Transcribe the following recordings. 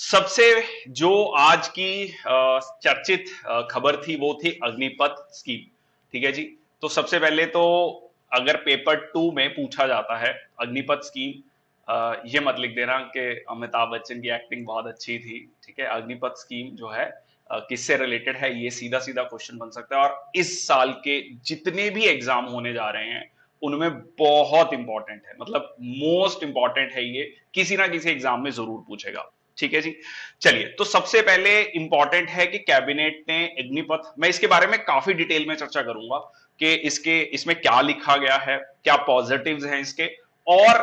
सबसे जो आज की चर्चित खबर थी वो थी अग्निपथ स्कीम। ठीक है जी। तो सबसे पहले तो अगर पेपर 2 में पूछा जाता है अग्निपथ स्कीम, ये मत लिख देना कि अमिताभ बच्चन की एक्टिंग बहुत अच्छी थी। ठीक है, अग्निपथ स्कीम जो है किससे रिलेटेड है, ये सीधा सीधा क्वेश्चन बन सकता है। और इस साल के जितने भी एग्जाम होने जा रहे हैं उनमें बहुत इंपॉर्टेंट है, मतलब मोस्ट इंपॉर्टेंट है, ये किसी ना किसी एग्जाम में जरूर पूछेगा। ठीक है जी। चलिए, तो सबसे पहले इंपॉर्टेंट है कि कैबिनेट ने अग्निपथ, मैं इसके बारे में काफी डिटेल में चर्चा करूंगा कि इसमें क्या लिखा गया है, क्या पॉजिटिव्स हैं इसके, और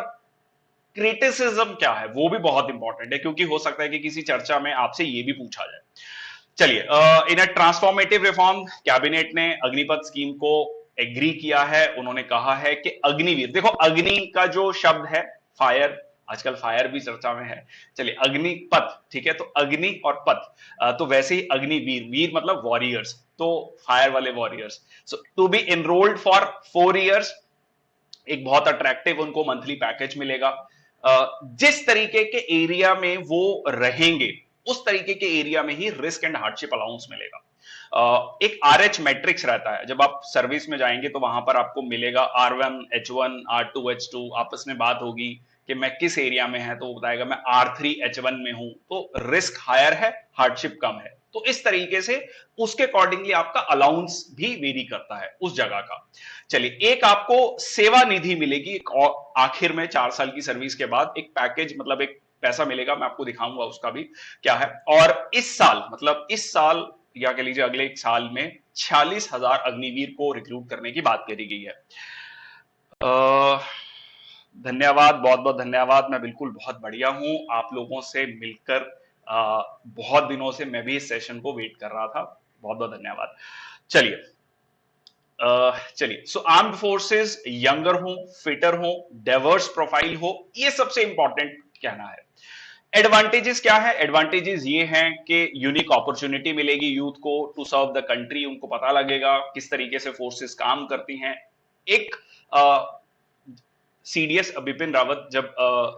क्रिटिसिज्म क्या है, वो भी बहुत इंपॉर्टेंट है क्योंकि हो सकता है कि किसी चर्चा में आपसे ये भी पूछा जाए। चलिए, इन अ ट्रांसफॉर्मेटिव रिफॉर्म कैबिनेट ने अग्निपथ स्कीम को एग्री किया है। उन्होंने कहा है कि अग्निवीर, देखो अग्नि का जो शब्द है, फायर, आजकल फायर भी चर्चा में है। चलिए, अग्निपथ, ठीक है, तो अग्नि और पथ, तो वैसे ही अग्निवीर, वीर मतलब वॉरियर्स, तो फायर वाले warriors, so to be enrolled for 4 years, एक बहुत अट्रैक्टिव उनको मंथली पैकेज मिलेगा। जिस तरीके के एरिया में वो रहेंगे उस तरीके के एरिया में ही रिस्क एंड हार्डशिप अलाउंस मिलेगा। एक RH मैट्रिक्स रहता है, जब आप सर्विस में जाएंगे तो वहां पर आपको मिलेगा R1 H1 R2 H2, आपस में बात होगी कि मैं किस एरिया में है, तो वो बताएगा मैं R3 H1 में हूं, तो रिस्क हायर है, हार्डशिप कम है। तो इस तरीके से उसके अकॉर्डिंगली आपका अलाउंस भी वेरी करता है उस जगह का। चलिए, एक आपको सेवा निधि मिलेगी आखिर में 4 साल की सर्विस के बाद, एक पैकेज, मतलब एक पैसा मिलेगा, मैं आपको दिखाऊंगा उसका भी क्या है। और इस साल, मतलब इस साल या कह लीजिए अगले 1 साल में 46,000 अग्निवीर को रिक्रूट करने की बात करी गई है। धन्यवाद, बहुत बहुत धन्यवाद। मैं बिल्कुल बहुत बढ़िया हूं, आप लोगों से मिलकर बहुत दिनों से मैं भी इस सेशन को वेट कर रहा था। बहुत बहुत धन्यवाद। चलिए, चलिए, सो आर्म्ड फोर्सेस यंगर हो, फिटर हो, डाइवर्स प्रोफाइल हो, ये सबसे इंपॉर्टेंट कहना है। एडवांटेजेस क्या है? एडवांटेजेस ये हैं कि यूनिक अपॉर्चुनिटी मिलेगी यूथ को टू सर्व द कंट्री, उनको पता लगेगा किस तरीके से फोर्सेस काम करती हैं। एक CDS बिपिन रावत जब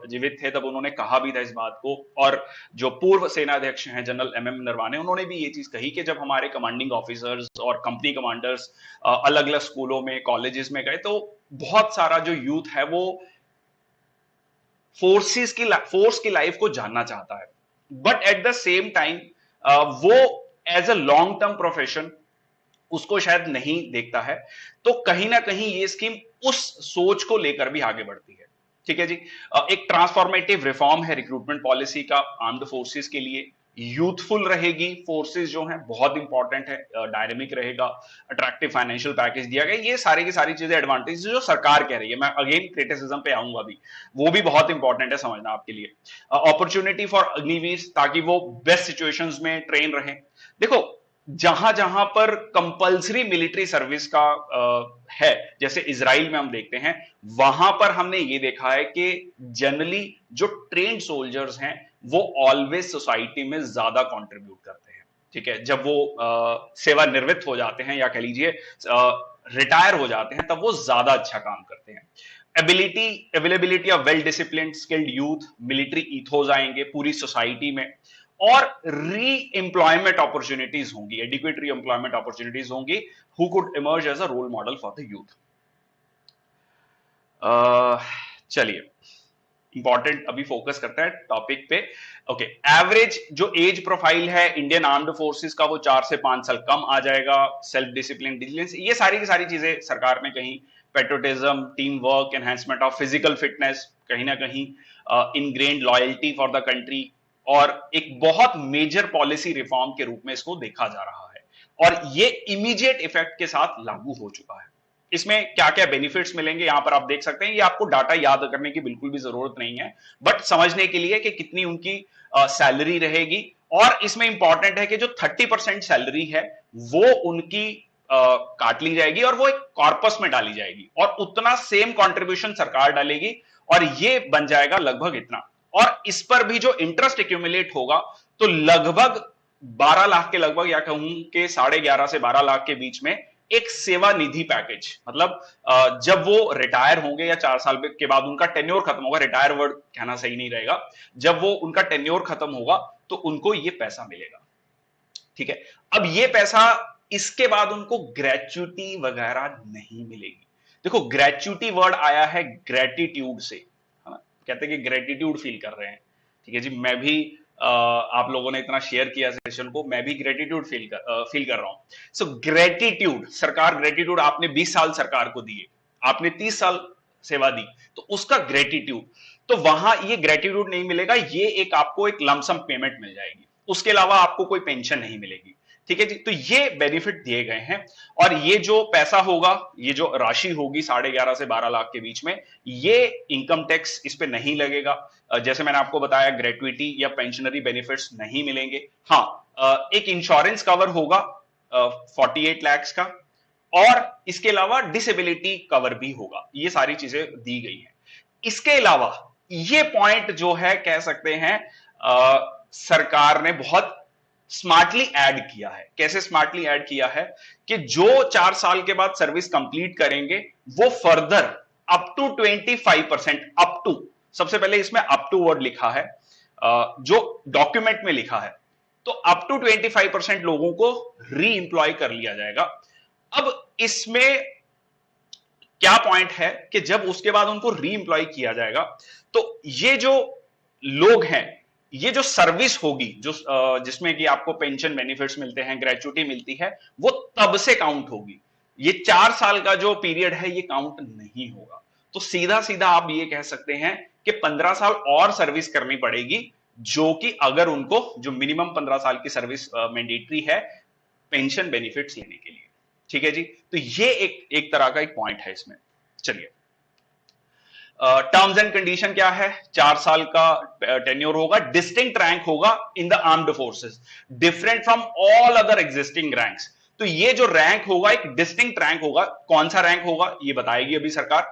जीवित थे तब उन्होंने कहा भी था इस बात को, और जो पूर्व सेनाध्यक्ष हैं जनरल MM नरवाने, उन्होंने भी ये चीज कही कि जब हमारे कमांडिंग ऑफिसर्स और कंपनी कमांडर्स अलग अलग स्कूलों में, कॉलेजेस में गए, तो बहुत सारा जो यूथ है वो फोर्स की लाइफ को जानना चाहता है, but at the same time वो as a long term profession उसको शायद नहीं देखता है। तो कहीं ना कहीं ये स्कीम उस सोच को लेकर भी आगे बढ़ती है। ठीक है जी। एक ट्रांसफॉर्मेटिव रिफॉर्म है रिक्रूटमेंट पॉलिसी का आर्म्ड फोर्सेस के लिए। यूथफुल रहेगी फोर्सेस जो है, बहुत इंपॉर्टेंट है, डायनेमिक रहेगा, अट्रैक्टिव फाइनेंशियल पैकेज दिया गया, ये सारी की सारी चीजें एडवांटेज जो सरकार कह रही है। मैं अगेन क्रिटिसिज्म पे आऊंगा भी, वो भी बहुत इंपॉर्टेंट है समझना आपके लिए। अपॉर्चुनिटी फॉर अग्निवीर, ताकि वो बेस्ट सिचुएशंस में ट्रेन रहे। देखो, जहां जहां पर कंपलसरी मिलिट्री सर्विस का है, जैसे इजराइल में हम देखते हैं, वहां पर हमने ये देखा है कि जनरली जो ट्रेन्ड सोल्जर्स हैं वो ऑलवेज सोसाइटी में ज्यादा कंट्रीब्यूट करते हैं। ठीक है, जब वो सेवानिवृत्त हो जाते हैं या कह लीजिए रिटायर हो जाते हैं, तब वो ज्यादा अच्छा काम करते हैं। Availability of well disciplined skilled youth, military ethos आएंगे पूरी सोसाइटी में, और री एम्प्लॉयमेंट अपॉर्चुनिटीज होंगी, एडिक्वेट री एम्प्लॉयमेंट अपॉर्चुनिटीज होंगी, who could emerge as a role model for the youth. चलिए, इंपॉर्टेंट अभी फोकस करते हैं टॉपिक पे। ओके, एवरेज जो एज प्रोफाइल है इंडियन आर्म्ड फोर्सेस का, वो 4 से 5 साल कम आ जाएगा। सेल्फ डिसिप्लिन, डिसिप्लिन, ये सारी की सारी चीजें सरकार ने कहीं, patriotism, team work, enhancement of physical fitness, कहीं ना कहीं ingrained loyalty for the country, और एक बहुत मेजर पॉलिसी रिफॉर्म के रूप में इसको देखा जा रहा है, और ये इमीडिएट इफेक्ट के साथ लागू हो चुका है। इसमें क्या क्या बेनिफिट्स मिलेंगे यहां पर आप देख सकते हैं। ये आपको डाटा याद करने की बिल्कुल भी जरूरत नहीं है, बट समझने के लिए कि कितनी उनकी सैलरी रहेगी। और इसमें इंपॉर्टेंट है कि जो 30% सैलरी है वो उनकी काट ली जाएगी और वो एक कॉर्पस में डाली जाएगी, और उतना सेम कंट्रीब्यूशन सरकार डालेगी, और ये बन जाएगा लगभग इतना। और इस पर भी जो इंटरेस्ट एक्यूमुलेट होगा, तो लगभग 12 लाख के लगभग, या कहूं कि 11.5 से 12 लाख के बीच में एक सेवा निधि पैकेज, मतलब जब वो रिटायर होंगे या 4 साल के बाद उनका टेन्योर खत्म होगा, रिटायर वर्ड कहना सही नहीं रहेगा, जब वो उनका टेन्योर खत्म होगा, तो उनको ये पैसा मिलेगा। ठीक है, अब ये पैसा इसके बाद उनको ग्रेच्युटी वगैरह नहीं मिलेगी। देखो ग्रेच्युटी वर्ड आया है ग्रेटिट्यूड से, है ना, कहते हैं कि ग्रेटिट्यूड फील कर रहे हैं। ठीक है जी, मैं भी आप लोगों ने इतना शेयर किया सेशन को, मैं भी ग्रेटिट्यूड फील कर रहा हूं। सो ग्रेटिट्यूड, सरकार ग्रेटिट्यूड, आपने 20 साल सरकार को दिए, आपने 30 साल सेवा दी, तो उसका ग्रेटिट्यूड, तो वहां ये ग्रेटिट्यूड नहीं मिलेगा, ये एक आपको एक लमसम पेमेंट मिल जाएगी, उसके अलावा आपको कोई पेंशन नहीं मिलेगी। ठीक है जी, तो ये बेनिफिट दिए गए हैं। और ये जो पैसा होगा, ये जो राशि होगी 11.5 से 12 लाख के बीच में, ये इनकम टैक्स इस पे नहीं लगेगा। जैसे मैंने आपको बताया ग्रेट्युटी या पेंशनरी बेनिफिट्स नहीं मिलेंगे। हाँ, एक इंश्योरेंस कवर होगा 48 लाख का, और इसके अलावा डिसेबिलिटी कवर भी होगा। ये सारी चीजें दी गई हैं। इसके अलावा ये पॉइंट जो है कह सकते हैं सरकार ने बहुत स्मार्टली ऐड किया है। कैसे स्मार्टली ऐड किया है कि जो 4 साल के बाद सर्विस कंप्लीट करेंगे वो further up to 25%, up to, सबसे पहले इसमें अप टू वर्ड लिखा है जो डॉक्यूमेंट में लिखा है, तो अप टू 25% लोगों को री एम्प्लॉय कर लिया जाएगा। अब इसमें क्या पॉइंट है कि जब उसके बाद उनको री एम्प्लॉय किया जाएगा, तो ये जो लोग हैं, ये जो सर्विस होगी जो जिसमें कि आपको पेंशन बेनिफिट्स मिलते हैं, ग्रेच्युटी मिलती है, वो तब से काउंट होगी। ये 4 साल का जो पीरियड है ये काउंट नहीं होगा। तो सीधा सीधा आप ये कह सकते हैं कि 15 साल और सर्विस करनी पड़ेगी, जो कि अगर उनको जो मिनिमम 15 साल की सर्विस मैंडेटरी है पेंशन बेनिफिट्स लेने के लिए। ठीक है जी, तो ये एक तरह का एक पॉइंट है इसमें। चलिए, टर्म्स एंड कंडीशन क्या है? 4 साल का टेन्योर होगा, डिस्टिंक्ट रैंक होगा in the armed forces, different from all other existing ranks. तो ये जो रैंक होगा एक डिस्टिंक्ट रैंक होगा। कौन सा रैंक होगा ये बताएगी अभी सरकार।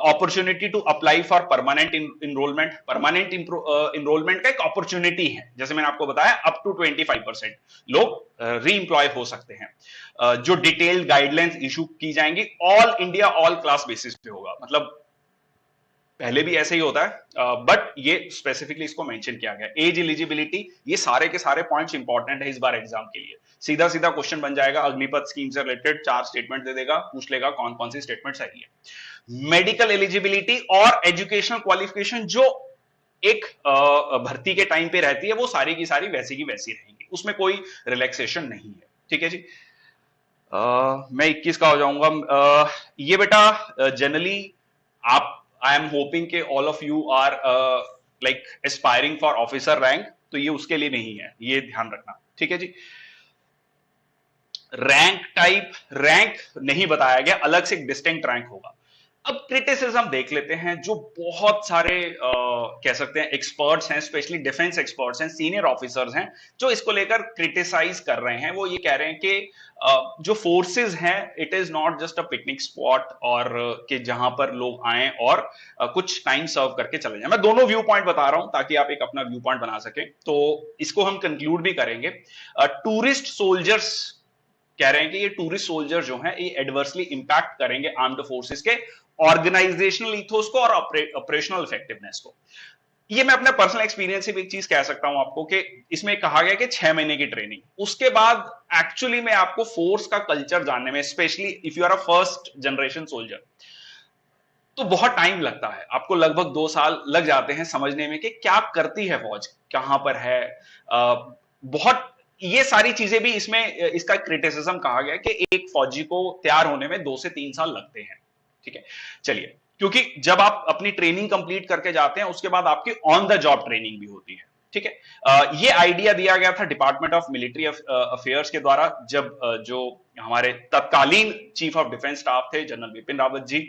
Opportunity to apply for permanent enrolment, permanent enrolment का एक अपॉर्चुनिटी है, जैसे मैंने आपको बताया अप टू 25% लोग री एम्प्लॉय हो सकते हैं। जो डिटेल्ड गाइडलाइंस इशू की जाएंगी, all India all class basis पे होगा, मतलब पहले भी ऐसे ही होता है, बट ये स्पेसिफिकली इसको मेंशन किया गया। एज एलिजिबिलिटी, ये सारे के सारे पॉइंट्स इंपॉर्टेंट है इस बार एग्जाम के लिए। सीधा सीधा क्वेश्चन बन जाएगा, अग्निपथ स्कीम से रिलेटेड 4 स्टेटमेंट दे देगा, पूछ लेगा कौन कौन सी स्टेटमेंट सही है। मेडिकल एलिजिबिलिटी और एजुकेशनल क्वालिफिकेशन जो एक भर्ती के टाइम पे रहती है, वो सारी की सारी वैसी की वैसी रहेंगी, उसमें कोई रिलैक्सेशन नहीं है। ठीक है जी, मैं 21 का हो जाऊंगा। ये बेटा जनरली आप, आई एम होपिंग कि all of you are like aspiring for officer rank, तो ये उसके लिए नहीं है, ये ध्यान रखना। ठीक है जी, रैंक टाइप, रैंक नहीं बताया गया, अलग से एक डिस्टिंक्ट रैंक होगा। अब क्रिटिसिज्म देख लेते हैं, जो बहुत सारे कह सकते हैं एक्सपर्ट्स हैं, स्पेशली डिफेंस एक्सपर्ट्स हैं, सीनियर ऑफिसर्स हैं, जो इसको लेकर क्रिटिसाइज कर रहे हैं। वो ये कह रहे हैं कि जो फोर्सेस हैं, it is not just a picnic spot, और कि जहां पर लोग आए और कुछ टाइम सर्व करके चले जाए। मैं दोनों व्यू पॉइंट बता रहा हूं ताकि आप एक अपना व्यू पॉइंट बना सकें, तो इसको हम कंक्लूड भी करेंगे। टूरिस्ट सोल्जर्स कह रहे हैं कि ये टूरिस्ट सोल्जर जो हैं, ये एडवर्सली इंपैक्ट करेंगे आर्म्ड फोर्सेस के ऑर्गेनाइजेशनल इथोस को और ऑपरेशनल इफेक्टिवनेस को। ये मैं अपने पर्सनल एक्सपीरियंस से भी एक चीज कह सकता हूं आपको कि इसमें कहा गया कि 6 महीने की ट्रेनिंग, उसके बाद एक्चुअली में आपको फोर्स का कल्चर जानने में, specially if you are a first generation soldier, तो बहुत टाइम लगता है। आपको लगभग 2 साल लग जाते हैं समझने में कि क्या करती है फौज, कहां पर है। बहुत ये सारी चीजें भी इसमें इसका क्रिटिसिज्म कहा गया कि एक फौजी को तैयार होने में 2 से 3 साल लगते हैं। ठीक है, चलिए, क्योंकि जब आप अपनी ट्रेनिंग कंप्लीट करके जाते हैं, उसके बाद आपकी ऑन द जॉब ट्रेनिंग भी होती है। ठीक है, ये आइडिया दिया गया था डिपार्टमेंट ऑफ मिलिट्री अफेयर्स के द्वारा, जब जो हमारे तत्कालीन चीफ ऑफ डिफेंस स्टाफ थे जनरल बिपिन रावत जी।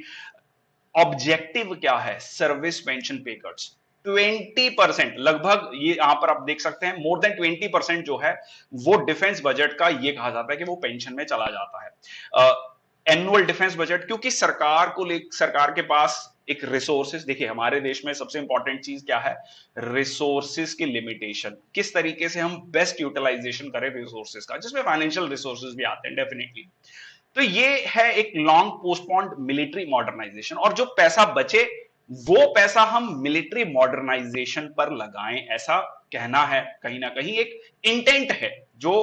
ऑब्जेक्टिव क्या है? सर्विस पेंशन पे कट्स 20%, लगभग ये यहां पर आप देख सकते हैं, मोर देन 20% जो है वो डिफेंस बजट का ये कहा जाता है कि वो पेंशन में चला जाता है। एनुअल डिफेंस बजट, क्योंकि सरकार के पास एक रिसोर्सेज, देखिए हमारे देश में सबसे इंपॉर्टेंट चीज क्या है? रिसोर्सेज की लिमिटेशन, किस तरीके से हम बेस्ट यूटिलाइजेशन करें रिसोर्सेज का, जिसमें फाइनेंशियल रिसोर्सेज भी आते हैं डेफिनेटली। तो ये है एक लॉन्ग पोस्टपोन्ड मिलिट्री मॉडर्नाइजेशन, और जो पैसा बचे वो पैसा हम मिलिट्री मॉडर्नाइजेशन पर लगाएं, ऐसा कहना है, कहीं ना कहीं एक इंटेंट है जो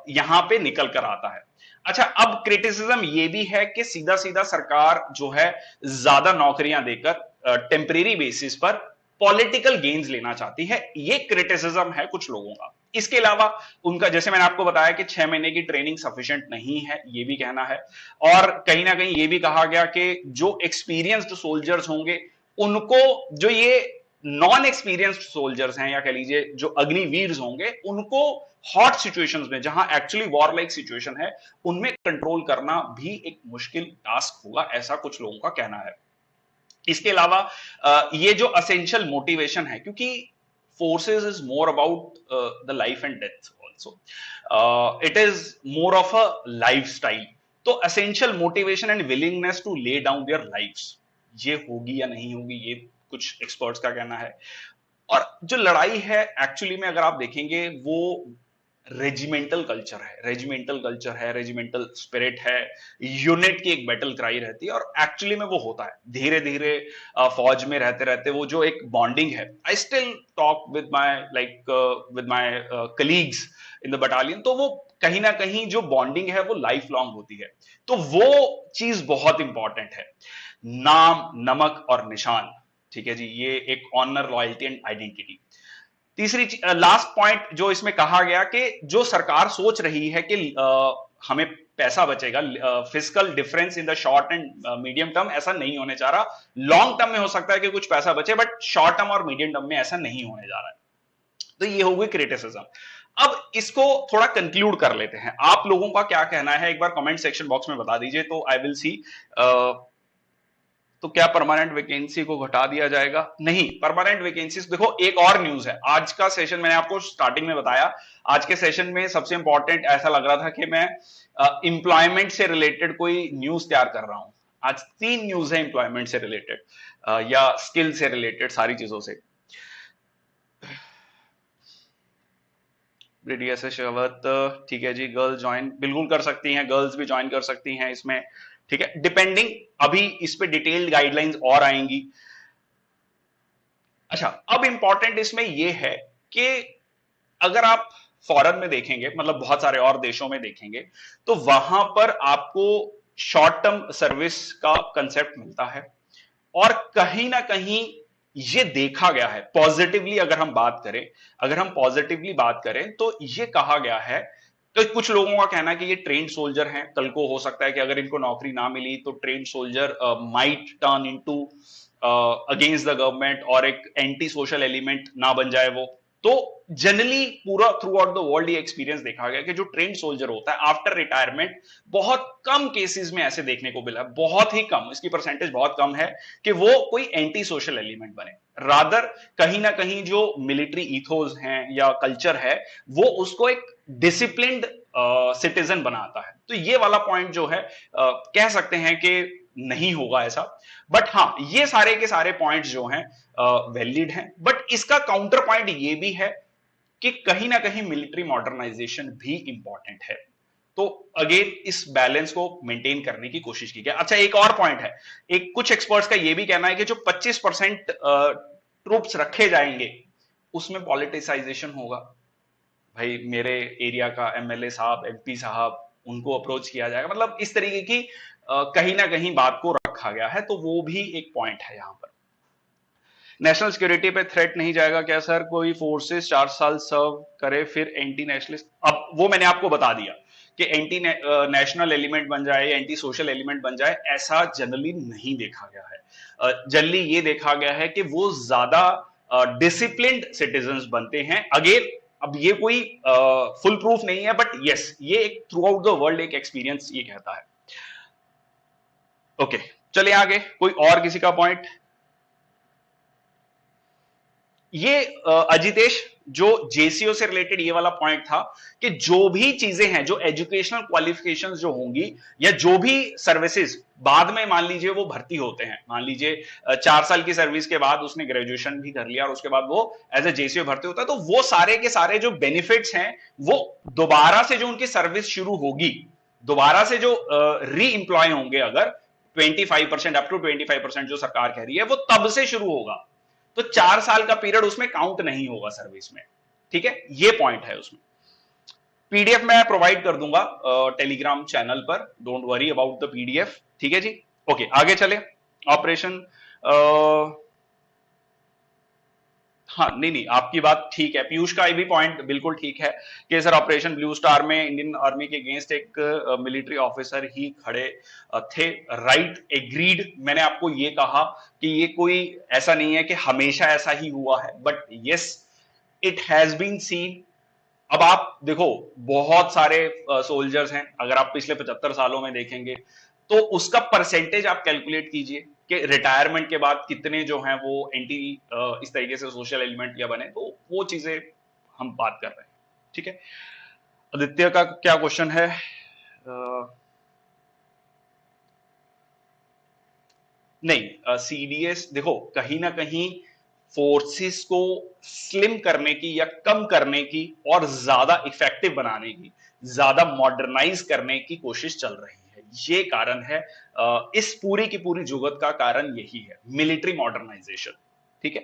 यहां पे निकल कर आता है। अच्छा, अब क्रिटिसिज्म ये भी है कि सीधा सीधा सरकार जो है ज्यादा नौकरियां देकर टेम्परेरी बेसिस पर पॉलिटिकल गेन्स लेना चाहती है, ये क्रिटिसिज्म है कुछ लोगों का। इसके अलावा उनका, जैसे मैंने आपको बताया कि 6 महीने की ट्रेनिंग सफिशिएंट नहीं है, ये भी कहना है। और कहीं ना कहीं ये भी कहा गया कि जो एक्सपीरियंस्ड सोल्जर्स होंगे उनको, जो ये नॉन एक्सपीरियंस्ड सोल्जर्स हैं या कह लीजिए जो अग्निवीर होंगे, उनको हॉट सिचुएशंस में, जहां एक्चुअली वॉर लाइक सिचुएशन है, उनमें कंट्रोल करना भी एक मुश्किल टास्क होगा, ऐसा कुछ लोगों का कहना है। इसके अलावा ये जो असेंशियल मोटिवेशन है, क्योंकि forces is more about the life and death also, it is more of a life style. तो essential motivation and willingness to lay down their lifes, ये होगी या नहीं होगी, ये कुछ एक्सपर्ट्स का कहना है। और जो लड़ाई है एक्चुअली में अगर आप देखेंगे, वो रेजिमेंटल कल्चर है, रेजिमेंटल स्पिरिट है, यूनिट की एक बैटल क्राई रहती है, और एक्चुअली में वो होता है धीरे धीरे फौज में रहते रहते वो जो एक बॉन्डिंग है। I still talk with my colleagues in the battalion, तो वो कहीं ना कहीं जो बॉन्डिंग है वो लाइफ लॉन्ग होती है। तो वो चीज बहुत इंपॉर्टेंट है, नाम, नमक और निशान, ठीक है जी, ये एक ऑनर, लॉयल्टी एंड आइडेंटिटी। तीसरी लास्ट पॉइंट जो इसमें कहा गया कि जो सरकार सोच रही है कि हमें पैसा बचेगा, fiscal difference in the short and medium term ऐसा नहीं होने जा रहा। लॉन्ग टर्म में हो सकता है कि कुछ पैसा बचे, बट शॉर्ट टर्म और मीडियम टर्म में ऐसा नहीं होने जा रहा है। तो ये हो गई क्रिटिसिज्म। अब इसको थोड़ा कंक्लूड कर लेते हैं, आप लोगों का क्या कहना है एक बार कमेंट सेक्शन बॉक्स में बता दीजिए, तो आई विल सी। तो क्या परमानेंट वैकेंसी को घटा दिया जाएगा? नहीं, परमानेंट वैकेंसीज, देखो एक और न्यूज है आज का सेशन, मैंने आपको स्टार्टिंग में बताया, आज के सेशन में सबसे इंपॉर्टेंट ऐसा लग रहा था कि मैं एम्प्लॉयमेंट से रिलेटेड कोई न्यूज तैयार कर रहा हूं। आज 3 न्यूज है एम्प्लॉयमेंट से रिलेटेड या स्किल से रिलेटेड, सारी चीजों से। ब्रिटिश शेखावत, ठीक है जी, गर्ल्स ज्वाइन बिल्कुल कर सकती हैं, गर्ल्स भी ज्वाइन कर सकती हैं इसमें, ठीक है, डिपेंडिंग, अभी इस पे डिटेल्ड गाइडलाइंस और आएंगी। अच्छा, अब इंपॉर्टेंट इसमें यह है कि अगर आप फॉरेन में देखेंगे, मतलब बहुत सारे और देशों में देखेंगे, तो वहां पर आपको शॉर्ट टर्म सर्विस का कंसेप्ट मिलता है, और कहीं ना कहीं ये देखा गया है पॉजिटिवली। अगर हम पॉजिटिवली बात करें तो ये कहा गया है, तो कुछ लोगों का कहना है कि ये ट्रेंड सोल्जर हैं, कल को हो सकता है कि अगर इनको नौकरी ना मिली तो trend soldier might turn into against the government, और एक एंटी सोशल एलिमेंट ना बन जाए वो। तो जनरली पूरा थ्रू आउट द वर्ल्ड ये एक्सपीरियंस देखा गया कि जो ट्रेंड सोल्जर होता है आफ्टर रिटायरमेंट, बहुत कम केसेस में ऐसे देखने को मिला है, बहुत ही कम, इसकी परसेंटेज बहुत कम है कि वो कोई एंटी सोशल एलिमेंट बने। रादर कहीं ना कहीं जो मिलिट्री ईथोस हैं या कल्चर है, वो उसको एक डिसिप्लिन्ड सिटीजन बनाता है। तो ये वाला पॉइंट जो है कह सकते हैं कि नहीं होगा ऐसा। बट हाँ, ये सारे के सारे पॉइंट्स जो हैं वैलिड हैं, बट इसका काउंटर पॉइंट ये भी है कि कहीं ना कहीं मिलिट्री मॉडर्नाइजेशन भी इंपॉर्टेंट है। तो अगेन इस बैलेंस को मेंटेन करने की कोशिश की गई। अच्छा, एक और पॉइंट है, एक कुछ एक्सपर्ट्स का यह भी कहना है कि जो 25% ट्रूप्स रखे जाएंगे उसमें पॉलिटिसाइजेशन होगा। भाई मेरे एरिया का एमएलए साहब, एमपी साहब, उनको अप्रोच किया जाएगा, मतलब इस तरीके की कहीं ना कहीं बात को रखा गया है। तो वो भी एक पॉइंट है यहां पर। नेशनल सिक्योरिटी पे थ्रेट नहीं जाएगा क्या सर? कोई फोर्सेस 4 साल सर्व करे फिर एंटी नेशनलिस्ट, अब वो मैंने आपको बता दिया कि एंटी नेशनल एलिमेंट बन जाए, एंटी सोशल एलिमेंट बन जाए, ऐसा जनरली नहीं देखा गया है। जनरली ये देखा गया है कि वो ज्यादा डिसिप्लिन्ड सिटीजन्स बनते हैं। अगेन अब ये कोई फुल प्रूफ नहीं है, बट यस, ये एक थ्रू आउट द वर्ल्ड एक एक्सपीरियंस ये कहता है। ओके, चलिए आगे, कोई और किसी का पॉइंट? ये अजितेश, जो जेसीओ से रिलेटेड ये वाला पॉइंट था कि जो भी चीजें हैं, जो एजुकेशनल क्वालिफिकेशंस जो होंगी, या जो भी सर्विसेज बाद में मान लीजिए वो भर्ती होते हैं, मान लीजिए 4 साल की सर्विस के बाद उसने ग्रेजुएशन भी कर लिया और उसके बाद वो एज ए जेसीओ भर्ती होता है, तो वो सारे के सारे जो बेनिफिट्स हैं, वो दोबारा से जो उनकी सर्विस शुरू होगी, दोबारा से जो री एम्प्लॉय होंगे, अगर 25% अप टू 25% जो सरकार कह रही है वो तब से शुरू होगा। तो 4 साल का पीरियड उसमें काउंट नहीं होगा सर्विस में। ठीक है, ये पॉइंट है उसमें। पीडीएफ मैं प्रोवाइड कर दूंगा टेलीग्राम चैनल पर, don't worry about the PDF. ठीक है जी, ओके आगे चले। ऑपरेशन हाँ नहीं नहीं, आपकी बात ठीक है, पीयूष का ये भी पॉइंट बिल्कुल ठीक है कि सर ऑपरेशन ब्लू स्टार में इंडियन आर्मी के अगेंस्ट एक मिलिट्री ऑफिसर ही खड़े थे। Right, agreed. मैंने आपको ये कहा कि ये कोई ऐसा नहीं है कि हमेशा ऐसा ही हुआ है, but yes it has been seen. अब आप देखो बहुत सारे सोल्जर्स हैं, अगर आप पिछले 75 सालों में देखेंगे तो उसका परसेंटेज आप कैलकुलेट कीजिए कि रिटायरमेंट के बाद कितने जो हैं वो एंटी इस तरीके से सोशल एलिमेंट या बने, तो वो चीजें हम बात कर रहे हैं। ठीक है, आदित्य का क्या क्वेश्चन है? नहीं, सीडीएस देखो कहीं ना कहीं फोर्सेस को स्लिम करने की या कम करने की और ज्यादा इफेक्टिव बनाने की, ज्यादा मॉडर्नाइज करने की कोशिश चल रही है। ये कारण है, इस पूरी की पूरी जुगत का कारण यही है, मिलिट्री मॉडर्नाइजेशन। ठीक है,